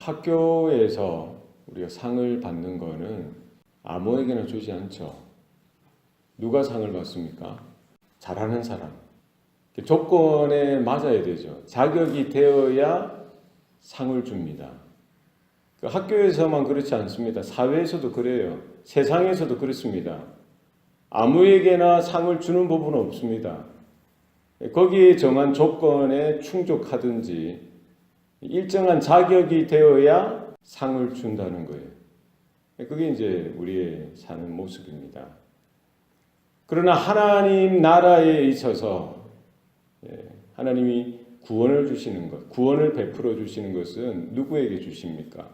학교에서 우리가 상을 받는 거는 아무에게나 주지 않죠. 누가 상을 받습니까? 잘하는 사람. 조건에 맞아야 되죠. 자격이 되어야 상을 줍니다. 학교에서만 그렇지 않습니다. 사회에서도 그래요. 세상에서도 그렇습니다. 아무에게나 상을 주는 법은 없습니다. 거기에 정한 조건에 충족하든지 일정한 자격이 되어야 상을 준다는 거예요. 그게 이제 우리의 사는 모습입니다. 그러나 하나님 나라에 있어서 하나님이 구원을 주시는 것, 구원을 베풀어 주시는 것은 누구에게 주십니까?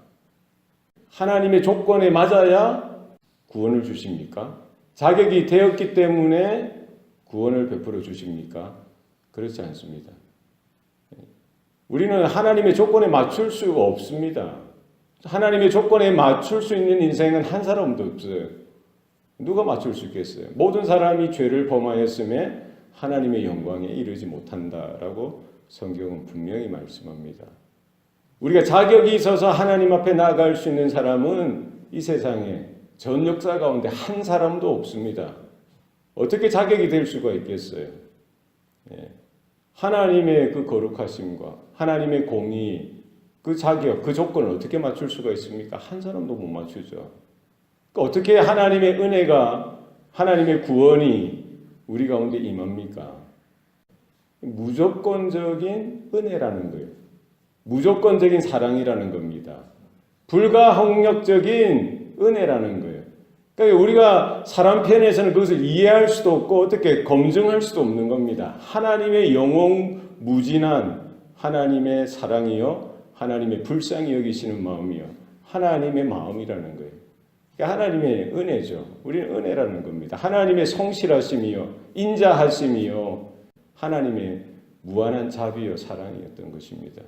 하나님의 조건에 맞아야 구원을 주십니까? 자격이 되었기 때문에 구원을 베풀어 주십니까? 그렇지 않습니다. 우리는 하나님의 조건에 맞출 수가 없습니다. 하나님의 조건에 맞출 수 있는 인생은 한 사람도 없어요. 누가 맞출 수 있겠어요? 모든 사람이 죄를 범하였음에 하나님의 영광에 이르지 못한다라고 성경은 분명히 말씀합니다. 우리가 자격이 있어서 하나님 앞에 나아갈 수 있는 사람은 이 세상에 전 역사 가운데 한 사람도 없습니다. 어떻게 자격이 될 수가 있겠어요? 하나님의 그 거룩하심과 하나님의 공의, 그 자격, 그 조건을 어떻게 맞출 수가 있습니까? 한 사람도 못 맞추죠. 어떻게 하나님의 은혜가, 하나님의 구원이 우리 가운데 임합니까? 무조건적인 은혜라는 거예요. 무조건적인 사랑이라는 겁니다. 불가항력적인 은혜라는 거예요. 그러니까 우리가 사람 편에서는 그것을 이해할 수도 없고 어떻게 검증할 수도 없는 겁니다. 하나님의 영원무진한 하나님의 사랑이요, 하나님의 불쌍히 여기시는 마음이요, 하나님의 마음이라는 거예요. 그러니까 하나님의 은혜죠. 우리는 은혜라는 겁니다. 하나님의 성실하심이요, 인자하심이요, 하나님의 무한한 자비요, 사랑이었던 것입니다.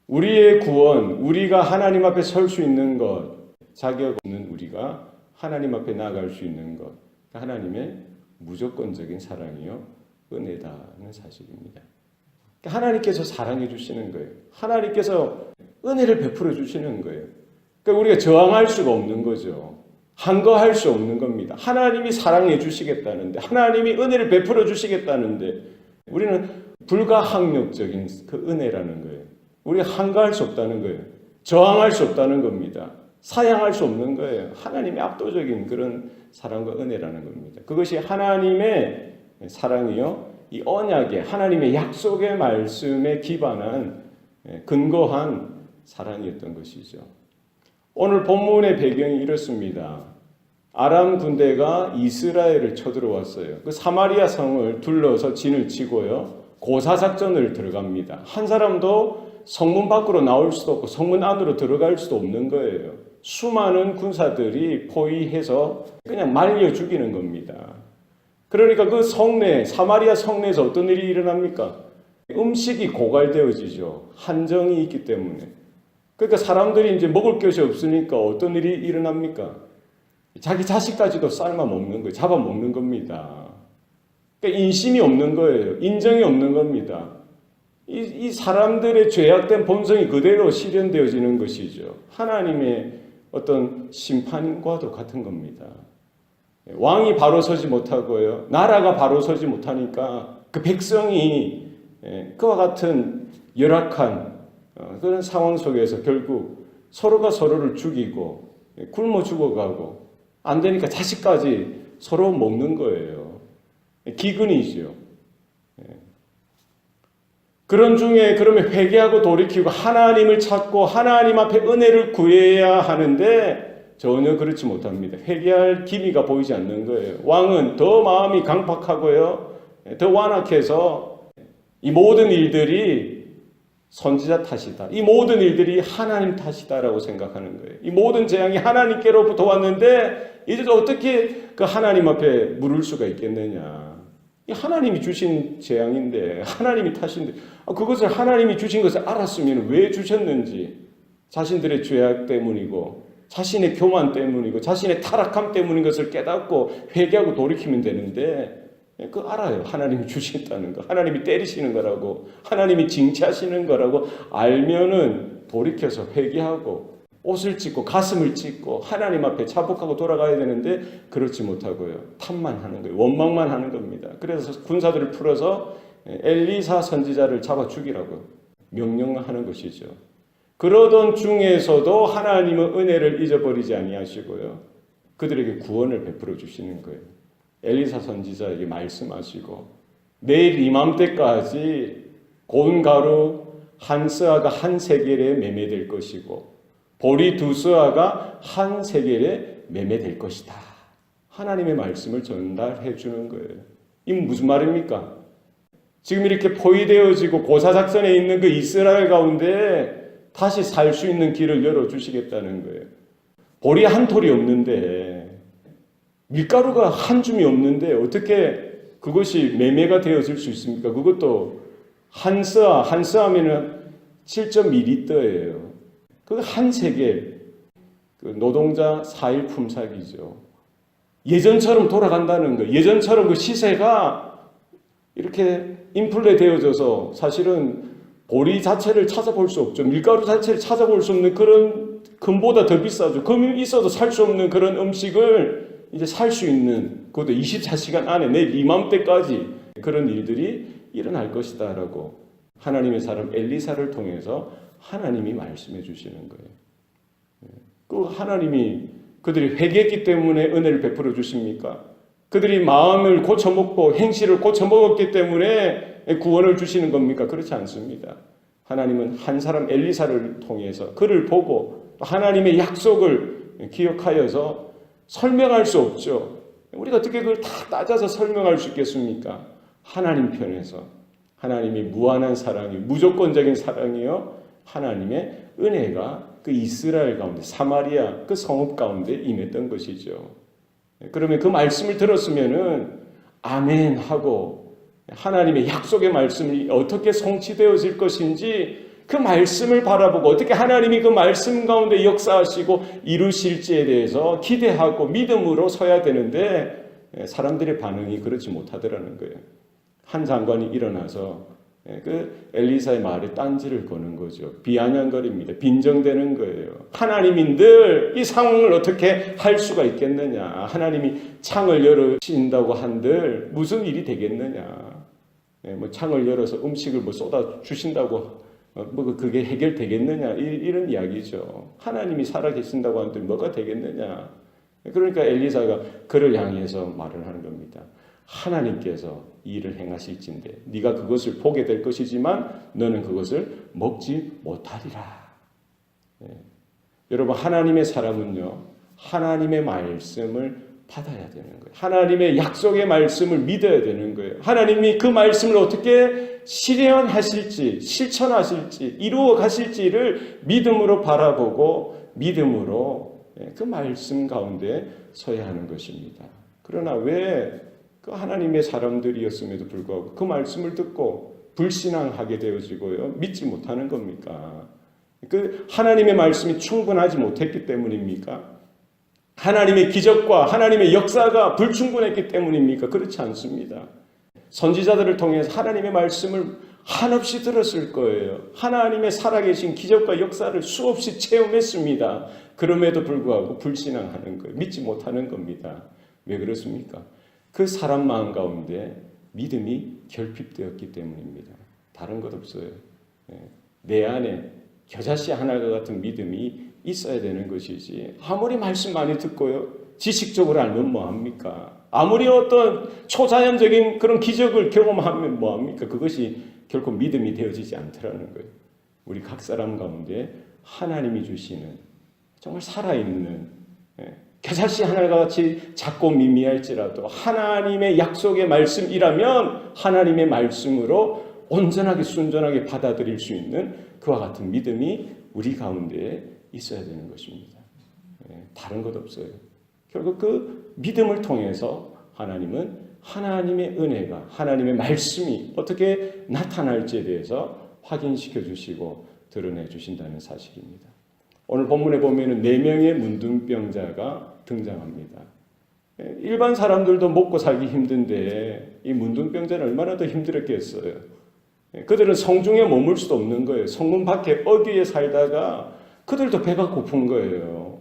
우리의 구원, 우리가 하나님 앞에 설 수 있는 것, 자격 없는 우리가 하나님 앞에 나아갈 수 있는 것, 하나님의 무조건적인 사랑이요, 은혜다는 사실입니다. 하나님께서 사랑해 주시는 거예요. 하나님께서 은혜를 베풀어 주시는 거예요. 그러니까 우리가 저항할 수가 없는 거죠. 항거할 수 없는 겁니다. 하나님이 사랑해 주시겠다는데, 하나님이 은혜를 베풀어 주시겠다는데, 우리는 불가항력적인 그 은혜라는 거예요. 우리가 항거할 수 없다는 거예요. 저항할 수 없다는 겁니다. 사양할 수 없는 거예요. 하나님의 압도적인 그런 사랑과 은혜라는 겁니다. 그것이 하나님의 사랑이요, 이 언약의 하나님의 약속의 말씀에 기반한 근거한 사랑이었던 것이죠. 오늘 본문의 배경이 이렇습니다. 아람 군대가 이스라엘을 쳐들어왔어요. 그 사마리아 성을 둘러서 진을 치고요, 고사작전을 들어갑니다. 한 사람도 성문 밖으로 나올 수도 없고 성문 안으로 들어갈 수도 없는 거예요. 수많은 군사들이 포위해서 그냥 말려 죽이는 겁니다. 그러니까 그 성내, 사마리아 성내에서 어떤 일이 일어납니까? 음식이 고갈되어지죠. 한정이 있기 때문에. 그러니까 사람들이 이제 먹을 것이 없으니까 어떤 일이 일어납니까? 자기 자식까지도 삶아 먹는 거예요. 잡아 먹는 겁니다. 그러니까 인심이 없는 거예요. 인정이 없는 겁니다. 이 사람들의 죄악된 본성이 그대로 실현되어지는 것이죠. 하나님의 어떤 심판과도 같은 겁니다. 왕이 바로 서지 못하고요, 나라가 바로 서지 못하니까 그 백성이 그와 같은 열악한 그런 상황 속에서 결국 서로가 서로를 죽이고 굶어 죽어가고 안 되니까 자식까지 서로 먹는 거예요. 기근이죠. 그런 중에 그러면 회개하고 돌이키고 하나님을 찾고 하나님 앞에 은혜를 구해야 하는데 전혀 그렇지 못합니다. 회개할 기미가 보이지 않는 거예요. 왕은 더 마음이 강팍하고요, 더 완악해서 이 모든 일들이 선지자 탓이다, 이 모든 일들이 하나님 탓이다라고 생각하는 거예요. 이 모든 재앙이 하나님께로부터 왔는데 이제 어떻게 그 하나님 앞에 물을 수가 있겠느냐. 하나님이 주신 재앙인데, 하나님이 탓인데, 그것을 하나님이 주신 것을 알았으면 왜 주셨는지, 자신들의 죄악 때문이고 자신의 교만 때문이고 자신의 타락함 때문인 것을 깨닫고 회개하고 돌이키면 되는데 그거 알아요. 하나님이 주신다는 거, 하나님이 때리시는 거라고, 하나님이 징치하시는 거라고 알면은 돌이켜서 회개하고 옷을 찢고 가슴을 찢고 하나님 앞에 자복하고 돌아가야 되는데 그렇지 못하고요. 탐만 하는 거예요. 원망만 하는 겁니다. 그래서 군사들을 풀어서 엘리사 선지자를 잡아 죽이라고 명령하는 것이죠. 그러던 중에서도 하나님은 은혜를 잊어버리지 아니하시고요. 그들에게 구원을 베풀어 주시는 거예요. 엘리사 선지자에게 말씀하시고 내일 이맘때까지 고운 가루 한 스아가 한 세겔에 매매될 것이고 보리 두 스아가 한 세겔에 매매될 것이다. 하나님의 말씀을 전달해 주는 거예요. 이 무슨 말입니까? 지금 이렇게 포위되어지고 고사작전에 있는 그 이스라엘 가운데 다시 살 수 있는 길을 열어주시겠다는 거예요. 보리 한 톨이 없는데 밀가루가 한 줌이 없는데 어떻게 그것이 매매가 되어질 수 있습니까? 그것도 한 스아면은 7.2리터예요. 그 한 세겔, 그 노동자 4일 품삯이죠. 예전처럼 돌아간다는 거예요. 예전처럼 그 시세가 이렇게 인플레 되어져서 사실은 보리 자체를 찾아볼 수 없죠. 밀가루 자체를 찾아볼 수 없는 그런 금보다 더 비싸죠. 금이 있어도 살 수 없는 그런 음식을 이제 살 수 있는, 그것도 24시간 안에 내일 이맘때까지 그런 일들이 일어날 것이다 라고 하나님의 사람 엘리사를 통해서 하나님이 말씀해 주시는 거예요. 그 하나님이 그들이 회개했기 때문에 은혜를 베풀어 주십니까? 그들이 마음을 고쳐먹고 행실을 고쳐먹었기 때문에 구원을 주시는 겁니까? 그렇지 않습니다. 하나님은 한 사람 엘리사를 통해서 그를 보고 하나님의 약속을 기억하여서 설명할 수 없죠. 우리가 어떻게 그걸 다 따져서 설명할 수 있겠습니까? 하나님 편에서 하나님이 무한한 사랑이 무조건적인 사랑이요 하나님의 은혜가 그 이스라엘 가운데 사마리아 그 성읍 가운데 임했던 것이죠. 그러면 그 말씀을 들었으면은 아멘 하고 하나님의 약속의 말씀이 어떻게 성취되어질 것인지 그 말씀을 바라보고 어떻게 하나님이 그 말씀 가운데 역사하시고 이루실지에 대해서 기대하고 믿음으로 서야 되는데 사람들의 반응이 그렇지 못하더라는 거예요. 한 장관이 일어나서 그 엘리사의 말에 딴지를 거는 거죠. 비아냥거립니다. 빈정대는 거예요. 하나님인들 이 상황을 어떻게 할 수가 있겠느냐. 하나님이 창을 열으신다고 한들 무슨 일이 되겠느냐. 뭐 창을 열어서 음식을 뭐 쏟아 주신다고 뭐 그게 해결되겠느냐. 이런 이야기죠. 하나님이 살아계신다고 한들 뭐가 되겠느냐. 그러니까 엘리사가 그를 향해서 말을 하는 겁니다. 하나님께서 이 일을 행하실진데 네가 그것을 보게 될 것이지만 너는 그것을 먹지 못하리라. 여러분 하나님의 사람은요 하나님의 말씀을 받아야 되는 거예요. 하나님의 약속의 말씀을 믿어야 되는 거예요. 하나님이 그 말씀을 어떻게 실현하실지 실천하실지 이루어 가실지를 믿음으로 바라보고 믿음으로 그 말씀 가운데 서야 하는 것입니다. 그러나 왜 그 하나님의 사람들이었음에도 불구하고 그 말씀을 듣고 불신앙하게 되어지고요 믿지 못하는 겁니까? 그 하나님의 말씀이 충분하지 못했기 때문입니까? 하나님의 기적과 하나님의 역사가 불충분했기 때문입니까? 그렇지 않습니다. 선지자들을 통해서 하나님의 말씀을 한없이 들었을 거예요. 하나님의 살아계신 기적과 역사를 수없이 체험했습니다. 그럼에도 불구하고 불신앙하는 거예요. 믿지 못하는 겁니다. 왜 그렇습니까? 그 사람 마음 가운데 믿음이 결핍되었기 때문입니다. 다른 것 없어요. 내 안에 겨자씨 하나가 같은 믿음이 있어야 되는 것이지 아무리 말씀 많이 듣고요 지식적으로 알면 뭐합니까? 아무리 어떤 초자연적인 그런 기적을 경험하면 뭐합니까? 그것이 결코 믿음이 되어지지 않더라는 거예요. 우리 각 사람 가운데 하나님이 주시는 정말 살아있는 겨자씨 하나같이 작고 미미할지라도 하나님의 약속의 말씀이라면 하나님의 말씀으로 온전하게 순전하게 받아들일 수 있는 그와 같은 믿음이 우리 가운데 있어야 되는 것입니다. 다른 것 없어요. 결국 그 믿음을 통해서 하나님은 하나님의 은혜가 하나님의 말씀이 어떻게 나타날지에 대해서 확인시켜 주시고 드러내 주신다는 사실입니다. 오늘 본문에 보면은 4명의 문둥병자가 등장합니다. 일반 사람들도 먹고 살기 힘든데 이 문둥병자는 얼마나 더 힘들었겠어요. 그들은 성중에 머물 수도 없는 거예요. 성문 밖에 어귀에 살다가 그들도 배가 고픈 거예요.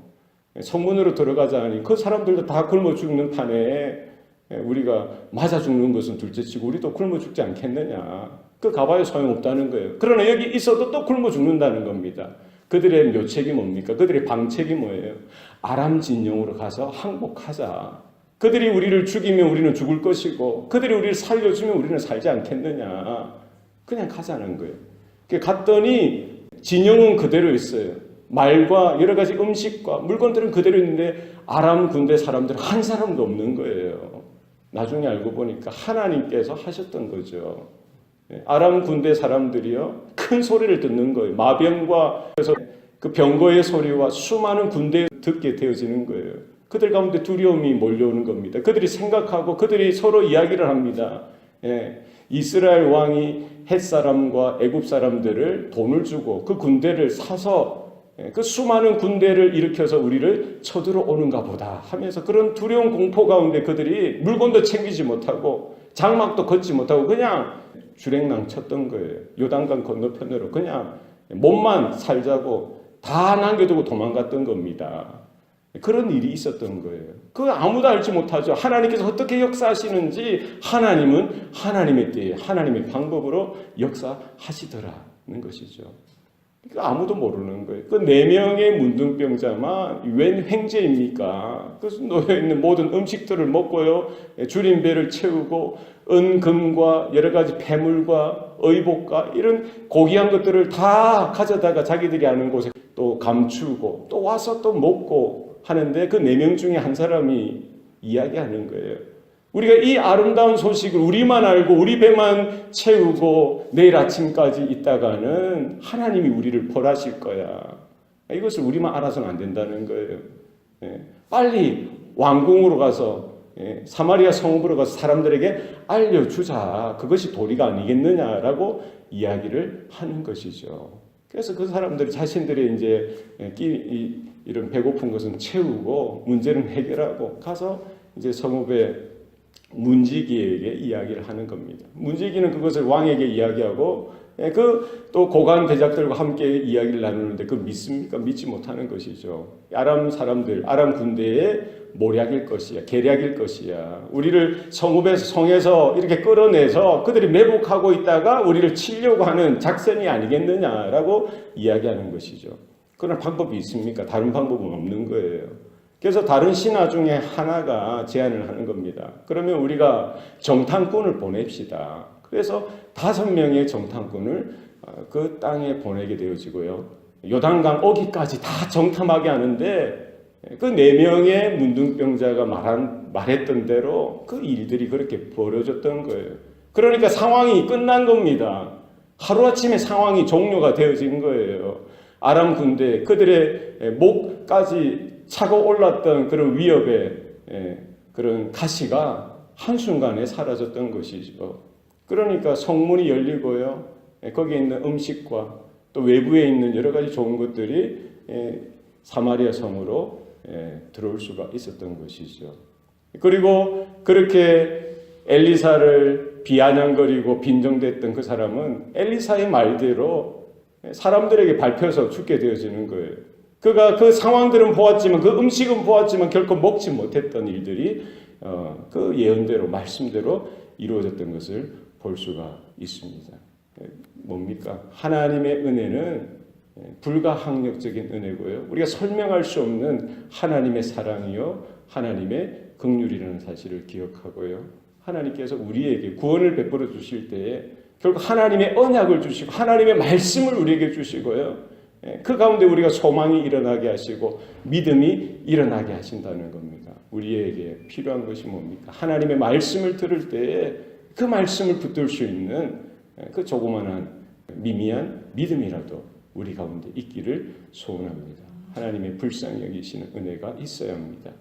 성문으로 들어가자니 그 사람들도 다 굶어 죽는 판에 우리가 맞아 죽는 것은 둘째치고 우리도 굶어 죽지 않겠느냐. 그 가봐야 소용없다는 거예요. 그러나 여기 있어도 또 굶어 죽는다는 겁니다. 그들의 묘책이 뭡니까? 그들의 방책이 뭐예요? 아람 진영으로 가서 항복하자. 그들이 우리를 죽이면 우리는 죽을 것이고 그들이 우리를 살려주면 우리는 살지 않겠느냐. 그냥 가자는 거예요. 갔더니 진영은 그대로 있어요. 말과 여러 가지 음식과 물건들은 그대로 있는데 아람 군대 사람들은 한 사람도 없는 거예요. 나중에 알고 보니까 하나님께서 하셨던 거죠. 아람 군대 사람들이요 큰 소리를 듣는 거예요. 마병과 그래서 그 병거의 소리와 수많은 군대에 듣게 되어지는 거예요. 그들 가운데 두려움이 몰려오는 겁니다. 그들이 생각하고 그들이 서로 이야기를 합니다. 이스라엘 왕이 헷 사람과 애굽 사람들을 돈을 주고 그 군대를 사서 그 수많은 군대를 일으켜서 우리를 쳐들어오는가 보다 하면서 그런 두려운 공포 가운데 그들이 물건도 챙기지 못하고 장막도 걷지 못하고 그냥 주랭랑 쳤던 거예요. 요단강 건너편으로 그냥 몸만 살자고 다 남겨두고 도망갔던 겁니다. 그런 일이 있었던 거예요. 그거 아무도 알지 못하죠. 하나님께서 어떻게 역사하시는지 하나님은 하나님의 때에 하나님의 방법으로 역사하시더라는 것이죠. 아무도 모르는 거예요. 그 4명의 문둥병자만 웬 횡재입니까? 그래서 놓여있는 모든 음식들을 먹고요. 줄인 배를 채우고 은금과 여러 가지 폐물과 의복과 이런 고귀한 것들을 다 가져다가 자기들이 아는 곳에 또 감추고 또 와서 또 먹고 하는데 그 4명 중에 한 사람이 이야기하는 거예요. 우리가 이 아름다운 소식을 우리만 알고 우리 배만 채우고 내일 아침까지 있다가는 하나님이 우리를 벌하실 거야. 이것을 우리만 알아서는 안 된다는 거예요. 빨리 왕궁으로 가서 사마리아 성읍으로 가서 사람들에게 알려주자. 그것이 도리가 아니겠느냐라고 이야기를 하는 것이죠. 그래서 그 사람들이 자신들의 이제 이런 배고픈 것은 채우고 문제는 해결하고 가서 이제 성읍에 문지기에게 이야기를 하는 겁니다. 문지기는 그것을 왕에게 이야기하고 그 또 고관 대작들과 함께 이야기를 나누는데 그 믿습니까? 믿지 못하는 것이죠. 아람 사람들, 아람 군대의 모략일 것이야, 계략일 것이야. 우리를 성에서 이렇게 끌어내서 그들이 매복하고 있다가 우리를 치려고 하는 작전이 아니겠느냐라고 이야기하는 것이죠. 그런 방법이 있습니까? 다른 방법은 없는 거예요. 그래서 다른 신하 중에 하나가 제안을 하는 겁니다. 그러면 우리가 정탐꾼을 보냅시다. 그래서 5명의 정탐꾼을 그 땅에 보내게 되어지고요. 요단강 어기까지 다 정탐하게 하는데 그 4명의 문둥병자가 말했던 대로 그 일들이 그렇게 벌어졌던 거예요. 그러니까 상황이 끝난 겁니다. 하루아침에 상황이 종료가 되어진 거예요. 아람 군대 그들의 목까지 차고 올랐던 그런 위협의 그런 가시가 한순간에 사라졌던 것이죠. 그러니까 성문이 열리고요. 거기에 있는 음식과 또 외부에 있는 여러 가지 좋은 것들이 사마리아 성으로 들어올 수가 있었던 것이죠. 그리고 그렇게 엘리사를 비아냥거리고 빈정댔던 그 사람은 엘리사의 말대로 사람들에게 밟혀서 죽게 되어지는 거예요. 그가 그 상황들은 보았지만 그 음식은 보았지만 결코 먹지 못했던 일들이 그 예언대로 말씀대로 이루어졌던 것을 볼 수가 있습니다. 뭡니까? 하나님의 은혜는 불가항력적인 은혜고요. 우리가 설명할 수 없는 하나님의 사랑이요 하나님의 긍휼이라는 사실을 기억하고요. 하나님께서 우리에게 구원을 베풀어 주실 때에 결국 하나님의 언약을 주시고 하나님의 말씀을 우리에게 주시고요. 그 가운데 우리가 소망이 일어나게 하시고 믿음이 일어나게 하신다는 겁니다. 우리에게 필요한 것이 뭡니까? 하나님의 말씀을 들을 때에 그 말씀을 붙들 수 있는 그 조그마한 미미한 믿음이라도 우리 가운데 있기를 소원합니다. 하나님의 불쌍히 여기시는 은혜가 있어야 합니다.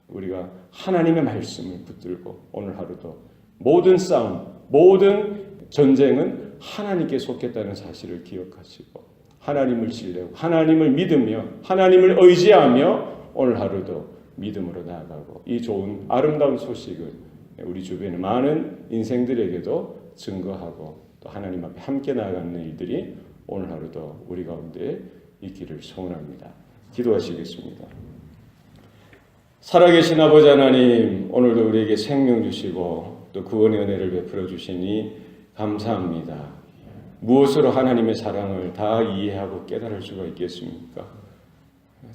우리가 하나님의 말씀을 붙들고 오늘 하루도 모든 싸움, 모든 전쟁은 하나님께 속했다는 사실을 기억하시고 하나님을 신뢰하고 하나님을 믿으며 하나님을 의지하며 오늘 하루도 믿음으로 나아가고 이 좋은 아름다운 소식을 우리 주변의 많은 인생들에게도 증거하고 또 하나님 앞에 함께 나아가는 일들이 오늘 하루도 우리 가운데 있기를 소원합니다. 기도하시겠습니다. 살아계신 아버지 하나님, 오늘도 우리에게 생명 주시고 또 구원의 은혜를 베풀어 주시니 감사합니다. 무엇으로 하나님의 사랑을 다 이해하고 깨달을 수가 있겠습니까?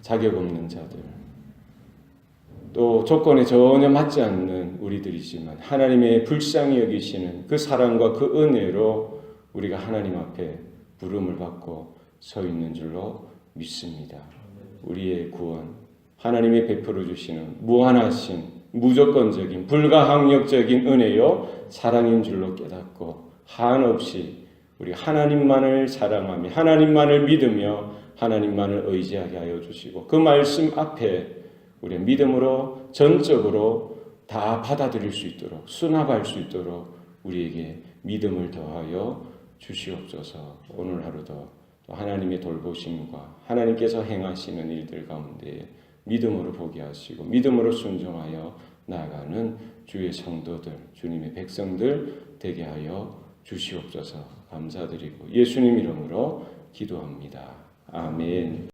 자격 없는 자들, 또 조건에 전혀 맞지 않는 우리들이지만 하나님의 불쌍히 여기시는 그 사랑과 그 은혜로 우리가 하나님 앞에 부름을 받고 서 있는 줄로 믿습니다. 우리의 구원, 하나님이 베풀어 주시는 무한하신 무조건적인 불가항력적인 은혜요 사랑인 줄로 깨닫고 한없이 우리 하나님만을 사랑하며 하나님만을 믿으며 하나님만을 의지하게 하여 주시고 그 말씀 앞에 우리 믿음으로 전적으로 다 받아들일 수 있도록 수납할 수 있도록 우리에게 믿음을 더하여 주시옵소서. 오늘 하루도 또 하나님의 돌보심과 하나님께서 행하시는 일들 가운데 믿음으로 보게 하시고 믿음으로 순종하여 나아가는 주의 성도들, 주님의 백성들 되게 하여 주시옵소서. 감사드리고 예수님 이름으로 기도합니다. 아멘.